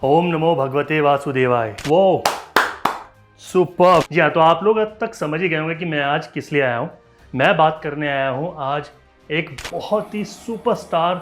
ओम नमो भगवते वासुदेवाय। वो सुपर। जी हाँ, तो आप लोग अब तक समझ ही गए होंगे कि मैं आज किस लिए आया हूँ। मैं बात करने आया हूँ आज एक बहुत ही सुपरस्टार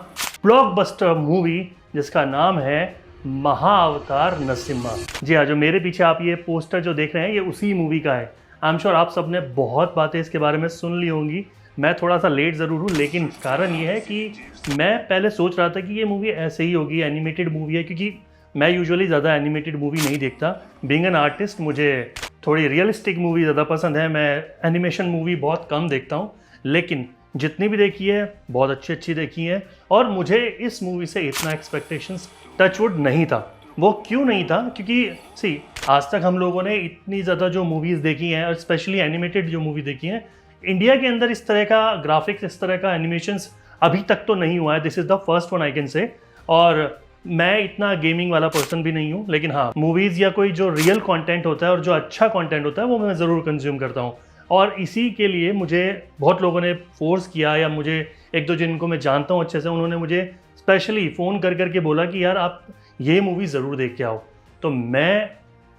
ब्लॉकबस्टर मूवी जिसका नाम है महाअवतार नरसिम्हा। जी हाँ, जो मेरे पीछे आप ये पोस्टर जो देख रहे हैं ये उसी मूवी का है। आई एम श्योर आप सबने बहुत बातें इसके बारे में सुन ली होंगी। मैं थोड़ा सा लेट ज़रूर हूँ, लेकिन कारण ये है कि मैं पहले सोच रहा था कि ये मूवी ऐसे ही होगी, एनिमेटेड मूवी है, क्योंकि मैं यूजुअली ज़्यादा एनिमेटेड मूवी नहीं देखता। बीइंग एन आर्टिस्ट मुझे थोड़ी रियलिस्टिक मूवी ज़्यादा पसंद है। मैं एनिमेशन मूवी बहुत कम देखता हूँ, लेकिन जितनी भी देखी है बहुत अच्छी अच्छी देखी है। और मुझे इस मूवी से इतना एक्सपेक्टेशंस टचवुड नहीं था। वो क्यों नहीं था? क्योंकि आज तक हम लोगों ने इतनी ज़्यादा जो मूवीज़ देखी हैं और स्पेशली एनिमेटेड जो मूवी देखी हैं, इंडिया के अंदर इस तरह का ग्राफिक्स, इस तरह का एनिमेशंस अभी तक तो नहीं हुआ है। This is the first one I can say. और मैं इतना गेमिंग वाला पर्सन भी नहीं हूँ, लेकिन हाँ, मूवीज़ या कोई जो रियल कंटेंट होता है और जो अच्छा कंटेंट होता है वो मैं ज़रूर कंज्यूम करता हूँ। और इसी के लिए मुझे बहुत लोगों ने फोर्स किया, या मुझे एक दो जिनको मैं जानता हूँ अच्छे से, उन्होंने मुझे स्पेशली फ़ोन कर करके बोला कि यार आप ये मूवी ज़रूर देख के आओ। तो मैं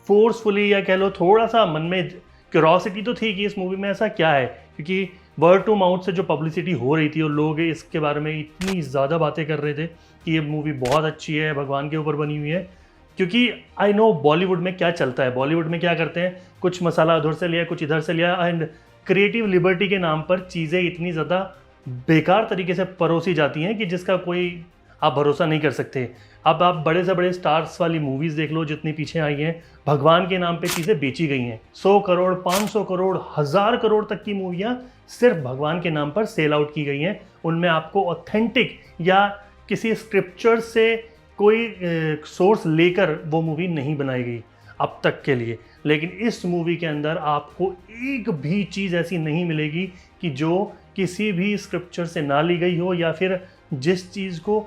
फोर्सफुली, या कह लो थोड़ा सा मन में क्यूरोसिटी तो थी कि इस मूवी में ऐसा क्या है, क्योंकि वर्ड टू माउथ से जो पब्लिसिटी हो रही थी और लोग इसके बारे में इतनी ज़्यादा बातें कर रहे थे कि ये मूवी बहुत अच्छी है, भगवान के ऊपर बनी हुई है। क्योंकि आई नो बॉलीवुड में क्या चलता है, बॉलीवुड में क्या करते हैं, कुछ मसाला उधर से लिया, कुछ इधर से लिया, एंड क्रिएटिव लिबर्टी के नाम पर चीज़ें इतनी ज़्यादा बेकार तरीके से परोसी जाती हैं कि जिसका कोई आप भरोसा नहीं कर सकते। अब आप बड़े से बड़े स्टार्स वाली मूवीज़ देख लो जितनी पीछे आई हैं, भगवान के नाम पे चीज़ें बेची गई हैं। 100 करोड़, 500 करोड़, 1000 करोड़ तक की मूवियाँ सिर्फ भगवान के नाम पर सेल आउट की गई हैं। उनमें आपको ऑथेंटिक या किसी स्क्रिप्चर से कोई सोर्स लेकर वो मूवी नहीं बनाई गई अब तक के लिए। लेकिन इस मूवी के अंदर आपको एक भी चीज़ ऐसी नहीं मिलेगी कि जो किसी भी स्क्रिप्चर से ना ली गई हो, या फिर जिस चीज़ को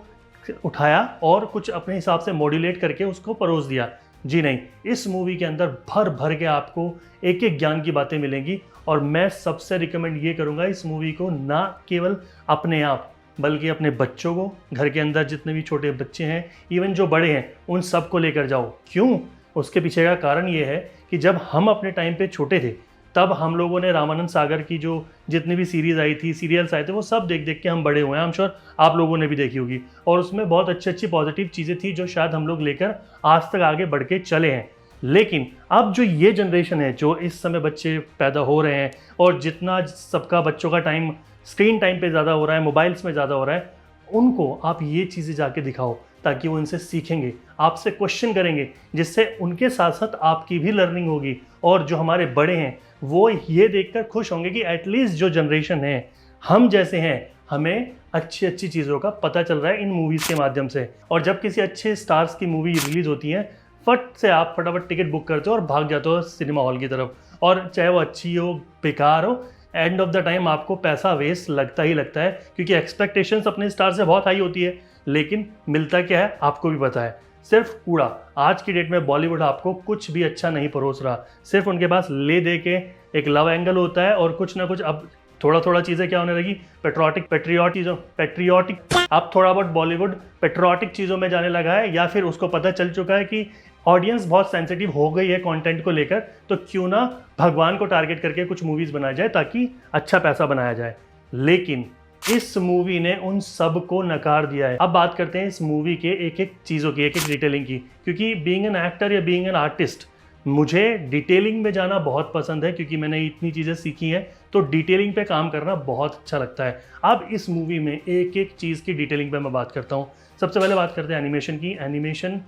उठाया और कुछ अपने हिसाब से मॉड्यूलेट करके उसको परोस दिया। जी नहीं, इस मूवी के अंदर भर भर के आपको एक एक ज्ञान की बातें मिलेंगी। और मैं सबसे रिकमेंड ये करूँगा इस मूवी को, ना केवल अपने आप बल्कि अपने बच्चों को, घर के अंदर जितने भी छोटे बच्चे हैं, इवन जो बड़े हैं, उन सबको लेकर जाओ। क्यों? उसके पीछे का कारण ये है कि जब हम अपने टाइम पे छोटे थे तब हम लोगों ने रामानंद सागर की जो जितनी भी सीरीज़ आई थी, सीरियल्स आए थे, वो सब देख देख के हम बड़े हुए हैं। आई एम श्योर आप लोगों ने भी देखी होगी। और उसमें बहुत अच्छी अच्छी पॉजिटिव चीज़ें थी जो शायद हम लोग लेकर आज तक आगे बढ़ के चले हैं। लेकिन अब जो ये जनरेशन है, जो इस समय बच्चे पैदा हो रहे हैं, और जितना सबका बच्चों का टाइम स्क्रीन टाइम पे ज़्यादा हो रहा है, मोबाइल्स में ज़्यादा हो रहा है, उनको आप ये चीज़ें जाके दिखाओ ताकि वो इनसे सीखेंगे, आपसे क्वेश्चन करेंगे, जिससे उनके साथ साथ आपकी भी लर्निंग होगी। और जो हमारे बड़े हैं वो ये देखकर खुश होंगे कि एटलीस्ट जो जनरेशन है हम जैसे हैं, हमें अच्छी अच्छी चीज़ों का पता चल रहा है इन मूवीज़ के माध्यम से। और जब किसी अच्छे स्टार्स की मूवी रिलीज़ होती है, फट से आप फटाफट टिकट बुक करते हो और भाग जाते हो सिनेमा हॉल की तरफ। और चाहे वो अच्छी हो, बेकार हो, एंड ऑफ द टाइम आपको पैसा वेस्ट लगता ही लगता है, क्योंकि एक्सपेक्टेशंस अपने स्टार से बहुत हाई होती है। लेकिन मिलता क्या है आपको भी पता है, सिर्फ कूड़ा। आज की डेट में बॉलीवुड आपको कुछ भी अच्छा नहीं परोस रहा। सिर्फ उनके पास ले दे के एक लव एंगल होता है, और कुछ ना कुछ अब थोड़ा थोड़ा चीज़ें क्या होने लगी, पेट्रियाटिक अब थोड़ा बहुत बॉलीवुड पेट्रियाटिक चीज़ों में जाने लगा है, या फिर उसको पता चल चुका है कि ऑडियंस बहुत सेंसिटिव हो गई है कंटेंट को लेकर, तो क्यों ना भगवान को टारगेट करके कुछ मूवीज़ बनाया जाए ताकि अच्छा पैसा बनाया जाए। लेकिन इस मूवी ने उन सब को नकार दिया है। अब बात करते हैं इस मूवी के एक एक चीज़ों की, एक एक डिटेलिंग की। क्योंकि बीइंग एन एक्टर या बीइंग एन आर्टिस्ट, मुझे डिटेलिंग में जाना बहुत पसंद है, क्योंकि मैंने इतनी चीज़ें सीखी हैं, तो डिटेलिंग पे काम करना बहुत अच्छा लगता है। अब इस मूवी में एक एक चीज़ की डिटेलिंग पे मैं बात करता हूँ। सबसे पहले बात करते हैं एनिमेशन की। एनिमेशन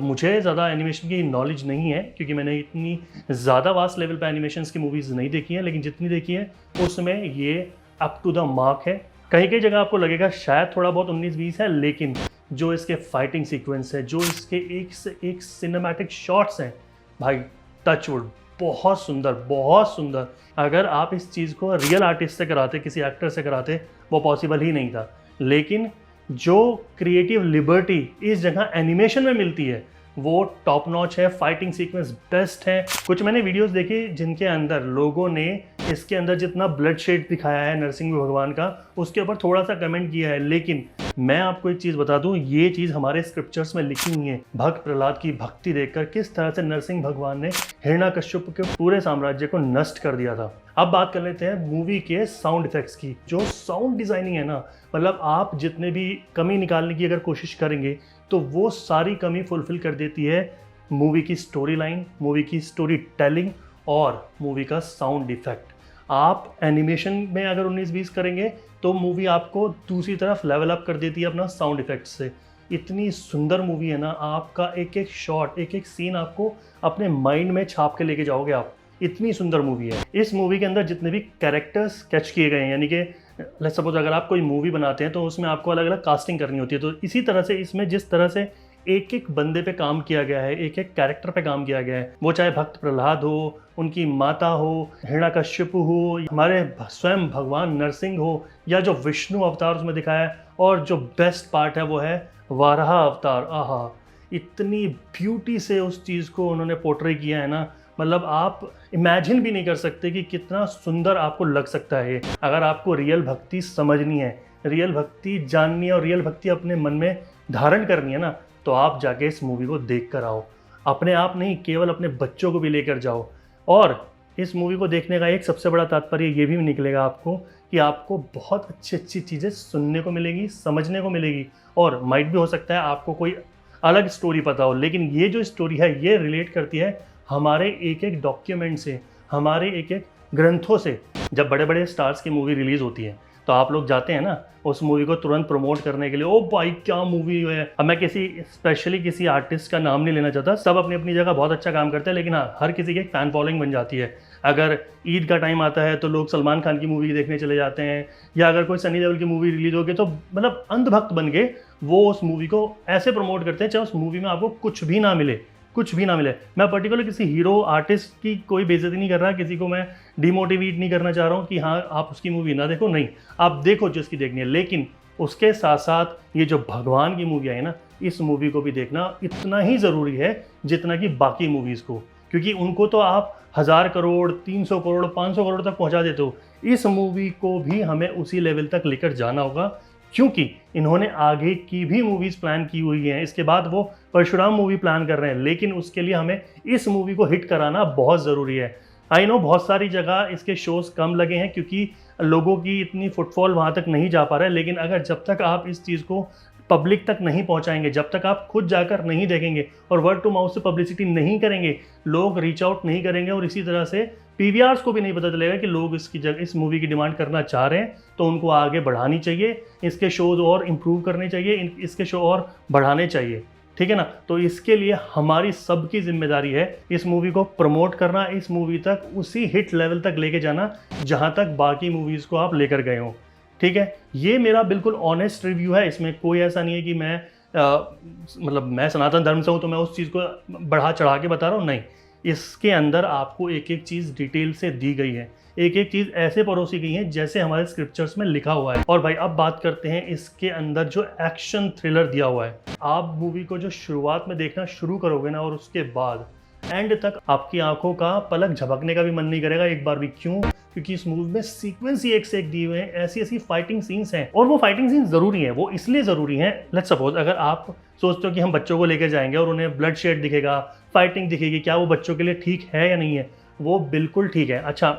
मुझे ज़्यादा एनिमेशन की नॉलेज नहीं है, क्योंकि मैंने इतनी ज़्यादा वास्ट लेवल पे एनिमेशंस की मूवीज़ नहीं देखी हैं, लेकिन जितनी देखी हैं उसमें ये अप टू द मार्क है। कहीं कहीं जगह आपको लगेगा शायद थोड़ा बहुत 19-20 है, लेकिन जो इसके फाइटिंग सीक्वेंस है, जो इसके एक से एक सिनेमैटिक शॉट्स हैं, भाई टचवुड, बहुत सुंदर, बहुत सुंदर। अगर आप इस चीज़ को रियल आर्टिस्ट से कराते, किसी एक्टर से कराते, वो पॉसिबल ही नहीं था। लेकिन जो क्रिएटिव लिबर्टी इस जगह एनिमेशन में मिलती है वो टॉप नॉच है। फाइटिंग सीक्वेंस बेस्ट है। कुछ मैंने वीडियोस देखे जिनके अंदर लोगों ने इसके अंदर जितना ब्लड शेड दिखाया है नरसिंह भगवान का, उसके ऊपर थोड़ा सा कमेंट किया है, लेकिन मैं आपको एक चीज़ बता दूं, ये चीज़ हमारे स्क्रिप्चर्स में लिखी हुई है। भक्त प्रहलाद की भक्ति देखकर किस तरह से नरसिंह भगवान ने हिरण्यकश्यप के पूरे साम्राज्य को नष्ट कर दिया था। अब बात कर लेते हैं मूवी के साउंड इफेक्ट्स की। जो साउंड डिजाइनिंग है ना, मतलब आप जितने भी कमी निकालने की अगर कोशिश करेंगे तो वो सारी कमी फुलफिल कर देती है मूवी की स्टोरी लाइन, मूवी की स्टोरी टेलिंग और मूवी का साउंड इफेक्ट। आप एनिमेशन में अगर 19-20 करेंगे तो मूवी आपको दूसरी तरफ लेवल अप कर देती है अपना साउंड इफेक्ट से। इतनी सुंदर मूवी है ना, आपका एक एक शॉट, एक एक सीन आपको अपने माइंड में छाप के लेके जाओगे आप। इतनी सुंदर मूवी है। इस मूवी के अंदर जितने भी कैरेक्टर्स कैच किए गए हैं, यानी कि लेट्स सपोज अगर आप कोई मूवी बनाते हैं तो उसमें आपको अलग अलग कास्टिंग करनी होती है, तो इसी तरह से इसमें जिस तरह से एक एक बंदे पे काम किया गया है, एक एक कैरेक्टर पे काम किया गया है, वो चाहे भक्त प्रहलाद हो, उनकी माता हो, हिरण्यकश्यप हो, हमारे स्वयं भगवान नरसिंह हो, या जो विष्णु अवतार उसमें दिखाया है, और जो बेस्ट पार्ट है वो है वाराह अवतार। आहा, इतनी ब्यूटी से उस चीज़ को उन्होंने पोर्ट्रे किया है ना, मतलब आप इमेजिन भी नहीं कर सकते कि कितना सुंदर आपको लग सकता है ये। अगर आपको रियल भक्ति समझनी है, रियल भक्ति जाननी है और रियल भक्ति अपने मन में धारण करनी है ना, तो आप जाके इस मूवी को देख कर आओ। अपने आप नहीं, केवल अपने बच्चों को भी लेकर जाओ। और इस मूवी को देखने का एक सबसे बड़ा तात्पर्य ये भी निकलेगा आपको कि आपको बहुत अच्छी अच्छी चीज़ें सुनने को मिलेगी, समझने को मिलेगी, और माइट भी हो सकता है आपको कोई अलग स्टोरी पता हो, लेकिन ये जो स्टोरी है ये रिलेट करती है हमारे एक एक डॉक्यूमेंट से, हमारे एक एक ग्रंथों से। जब बड़े बड़े स्टार्स की मूवी रिलीज़ होती है तो आप लोग जाते हैं ना उस मूवी को तुरंत प्रमोट करने के लिए, ओ भाई क्या मूवी है। अब मैं स्पेशली किसी आर्टिस्ट का नाम नहीं लेना चाहता, सब अपनी अपनी जगह बहुत अच्छा काम करते हैं, लेकिन हाँ, हर किसी की एक फ़ैन फॉलोइंग बन जाती है। अगर ईद का टाइम आता है तो लोग सलमान खान की मूवी देखने चले जाते हैं, या अगर कोई सनी देओल की मूवी रिलीज होगी तो मतलब अंधभक्त बन के वो उस मूवी को ऐसे प्रमोट करते हैं चाहे उस मूवी में आपको कुछ भी ना मिले, कुछ भी ना मिले। मैं पर्टिकुलर किसी हीरो आर्टिस्ट की कोई बेइज्जती नहीं कर रहा, किसी को मैं डिमोटिवेट नहीं करना चाह रहा हूँ कि हाँ आप उसकी मूवी ना देखो, नहीं, आप देखो जिसकी देखनी है, लेकिन उसके साथ साथ ये जो भगवान की मूवी है ना, इस मूवी को भी देखना इतना ही ज़रूरी है जितना कि बाकी मूवीज़ को, क्योंकि उनको तो आप 1000 करोड़, 300 करोड़, 500 करोड़ तक पहुँचा देते हो। इस मूवी को भी हमें उसी लेवल तक लेकर जाना होगा, क्योंकि इन्होंने आगे की भी मूवीज़ प्लान की हुई हैं। इसके बाद वो परशुराम मूवी प्लान कर रहे हैं, लेकिन उसके लिए हमें इस मूवी को हिट कराना बहुत ज़रूरी है। आई नो बहुत सारी जगह इसके शोज़ कम लगे हैं क्योंकि लोगों की इतनी फुटफॉल वहाँ तक नहीं जा पा रहा है, लेकिन अगर जब तक आप इस चीज़ को पब्लिक तक नहीं पहुंचाएंगे, जब तक आप खुद जाकर नहीं देखेंगे और वर्ड टू माउथ से पब्लिसिटी नहीं करेंगे, लोग रीच आउट नहीं करेंगे, और इसी तरह से पीवीआर्स को भी नहीं पता चलेगा कि लोग इस मूवी की डिमांड करना चाह रहे हैं, तो उनको आगे बढ़ानी चाहिए, इसके शोज और इम्प्रूव करने चाहिए, इसके शो और बढ़ाने चाहिए, ठीक है ना। तो इसके लिए हमारी सबकी जिम्मेदारी है इस मूवी को प्रमोट करना, इस मूवी तक उसी हिट लेवल तक लेके जाना जहां तक बाकी मूवीज़ को आप लेकर गए हो, ठीक है। ये मेरा बिल्कुल ऑनेस्ट रिव्यू है, इसमें कोई ऐसा नहीं है कि मैं मतलब मैं सनातन धर्म से हूँ तो मैं उस चीज़ को बढ़ा चढ़ा के बता रहा हूँ, नहीं। इसके अंदर आपको एक एक चीज़ डिटेल से दी गई है, एक एक चीज़ ऐसे परोसी गई है जैसे हमारे स्क्रिप्चर्स में लिखा हुआ है। और भाई अब बात करते हैं इसके अंदर जो एक्शन थ्रिलर दिया हुआ है। आप मूवी को जो शुरुआत में देखना शुरू करोगे ना, और उसके बाद एंड तक आपकी आंखों का पलक झपकने का भी मन नहीं करेगा एक बार भी। क्यों? क्योंकि इस मूवी में सीक्वेंस ही एक से एक दिए हुए हैं, ऐसी ऐसी फाइटिंग सीन्स हैं, और वो फाइटिंग सीन्स ज़रूरी हैं। वो इसलिए ज़रूरी हैं, लेट्स सपोज अगर आप सोचते हो कि हम बच्चों को लेकर जाएंगे और उन्हें ब्लड शेड दिखेगा, फाइटिंग दिखेगी, क्या वो बच्चों के लिए ठीक है या नहीं है? वो बिल्कुल ठीक है। अच्छा,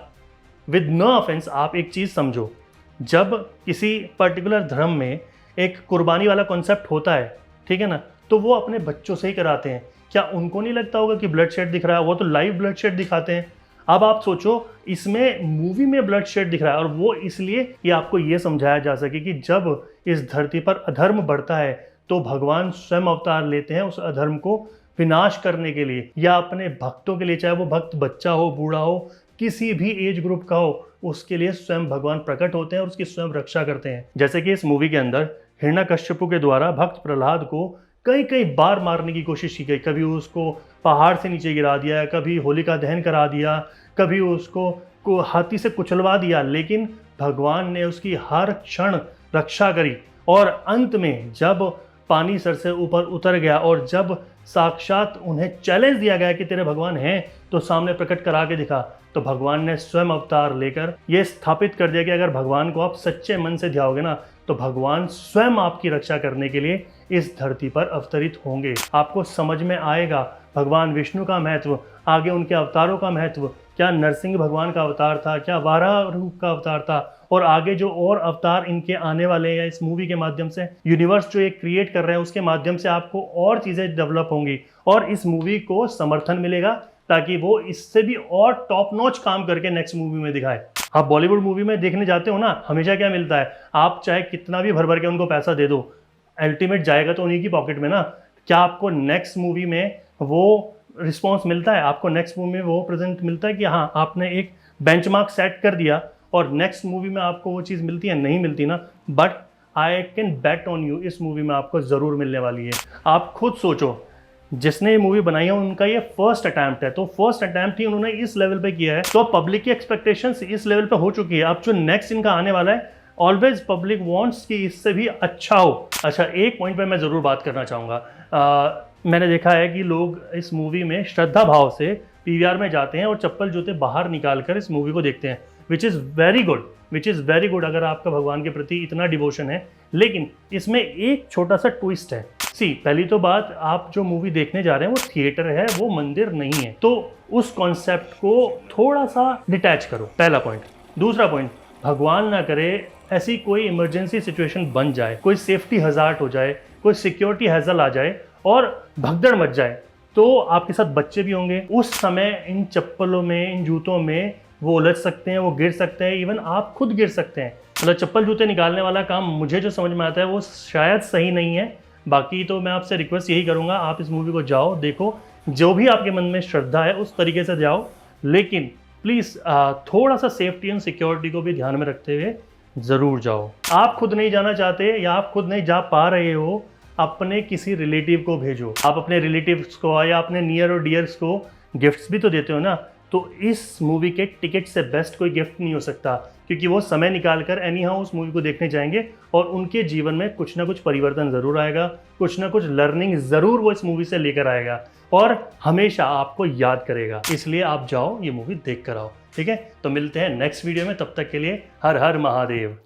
विद नो ऑफेंस, आप एक चीज़ समझो, जब किसी पर्टिकुलर धर्म में एक कुर्बानी वाला कॉन्सेप्ट होता है, ठीक है ना, तो वो अपने बच्चों से ही कराते हैं। क्या उनको नहीं लगता होगा कि ब्लड शेड दिख रहा है? वो तो लाइव ब्लड शेड दिखाते हैं। अब आप सोचो, इसमें मूवी में ब्लड शेड दिख रहा है, और वो इसलिए कि आपको ये समझाया जा सके कि जब इस धरती पर अधर्म बढ़ता है तो भगवान स्वयं अवतार लेते हैं उस अधर्म को विनाश करने के लिए, या अपने भक्तों के लिए, चाहे वो भक्त बच्चा हो, बूढ़ा हो, किसी भी एज ग्रुप का हो, उसके लिए स्वयं भगवान प्रकट होते हैं और उसकी स्वयं रक्षा करते हैं। जैसे कि इस मूवी के अंदर हिरण्यकश्यप के द्वारा भक्त प्रहलाद को कई कई बार मारने की कोशिश की गई। कभी उसको पहाड़ से नीचे गिरा दिया, कभी होलिका दहन करा दिया, कभी उसको हाथी से कुचलवा दिया, लेकिन भगवान ने उसकी हर क्षण रक्षा करी। और अंत में जब पानी सर से ऊपर उतर गया और जब साक्षात उन्हें चैलेंज दिया गया कि तेरे भगवान हैं तो सामने प्रकट करा के दिखा। तो भगवान ने स्वयं अवतार लेकर ये स्थापित कर दिया कि अगर भगवान को आप सच्चे मन से ध्याओगे ना तो भगवान स्वयं आपकी रक्षा करने के लिए इस धरती पर अवतरित होंगे। आपको समझ में आएगा भगवान विष्णु का महत्व, आगे उनके अवतारों का महत्व, क्या नरसिंह भगवान का अवतार था, क्या वाराह रूप का अवतार था, और आगे जो और अवतार इनके आने वाले हैं इस मूवी के माध्यम से, यूनिवर्स जो ये क्रिएट कर रहे हैं उसके माध्यम से आपको और चीज़ें डेवलप होंगी और इस मूवी को समर्थन मिलेगा ताकि वो इससे भी और टॉप नॉच काम करके नेक्स्ट मूवी में दिखाए। आप बॉलीवुड मूवी में देखने जाते हो ना, हमेशा क्या मिलता है, आप चाहे कितना भी भर भर के उनको पैसा दे दो, अल्टीमेट जाएगा तो उन्हीं की पॉकेट में ना। क्या आपको नेक्स्ट मूवी में वो रिस्पॉन्स मिलता है? आपको नेक्स्ट मूवी में वो प्रेजेंट मिलता है कि हाँ आपने एक बेंचमार्क सेट कर दिया और नेक्स्ट मूवी में आपको वो चीज़ मिलती है? नहीं मिलती ना। But I can bet on you, इस मूवी में आपको ज़रूर मिलने वाली है। आप खुद सोचो, जिसने ये मूवी बनाई है उनका ये फर्स्ट अटैम्प्ट है, तो फर्स्ट अटैम्प्ट ही उन्होंने इस लेवल पे किया है, तो पब्लिक की एक्सपेक्टेशंस इस लेवल पे हो चुकी है। अब जो नेक्स्ट इनका आने वाला है, ऑलवेज पब्लिक वांट्स कि इससे भी अच्छा हो। अच्छा, एक पॉइंट पे मैं ज़रूर बात करना चाहूँगा। मैंने देखा है कि लोग इस मूवी में श्रद्धा भाव से पीवीआर में जाते हैं और चप्पल जूते बाहर निकाल कर इस मूवी को देखते हैं, विच इज़ वेरी गुड अगर आपका भगवान के प्रति इतना डिवोशन है। लेकिन इसमें एक छोटा सा ट्विस्ट है। पहली तो बात, आप जो मूवी देखने जा रहे हैं वो थिएटर है, वो मंदिर नहीं है, तो उस कॉन्सेप्ट को थोड़ा सा डिटैच करो, पहला पॉइंट। दूसरा पॉइंट, भगवान ना करे ऐसी कोई इमरजेंसी सिचुएशन बन जाए, कोई सेफ्टी हज़ार्ड हो जाए, कोई सिक्योरिटी हैजल आ जाए और भगदड़ मच जाए, तो आपके साथ बच्चे भी होंगे। उस समय इन चप्पलों में, इन जूतों में वो उलझ सकते हैं, वो गिर सकते हैं, इवन आप खुद गिर सकते हैं। मतलब चप्पल जूते निकालने वाला काम मुझे जो समझ में आता है वो शायद सही नहीं है। बाकी तो मैं आपसे रिक्वेस्ट यही करूँगा, आप इस मूवी को जाओ, देखो, जो भी आपके मन में श्रद्धा है उस तरीके से जाओ, लेकिन प्लीज़ थोड़ा सा सेफ्टी एंड सिक्योरिटी को भी ध्यान में रखते हुए ज़रूर जाओ। आप खुद नहीं जाना चाहते या आप खुद नहीं जा पा रहे हो, अपने किसी रिलेटिव को भेजो। आप अपने रिलेटिव्स को या अपने नियर और डियर्स को गिफ्ट्स भी तो देते हो ना, तो इस मूवी के टिकट से बेस्ट कोई गिफ्ट नहीं हो सकता, क्योंकि वो समय निकाल कर एनी हाउ उस मूवी को देखने जाएंगे और उनके जीवन में कुछ ना कुछ परिवर्तन ज़रूर आएगा, कुछ ना कुछ लर्निंग ज़रूर वो इस मूवी से लेकर आएगा और हमेशा आपको याद करेगा। इसलिए आप जाओ, ये मूवी देख कर आओ, ठीक है? तो मिलते हैं नेक्स्ट वीडियो में, तब तक के लिए हर हर महादेव।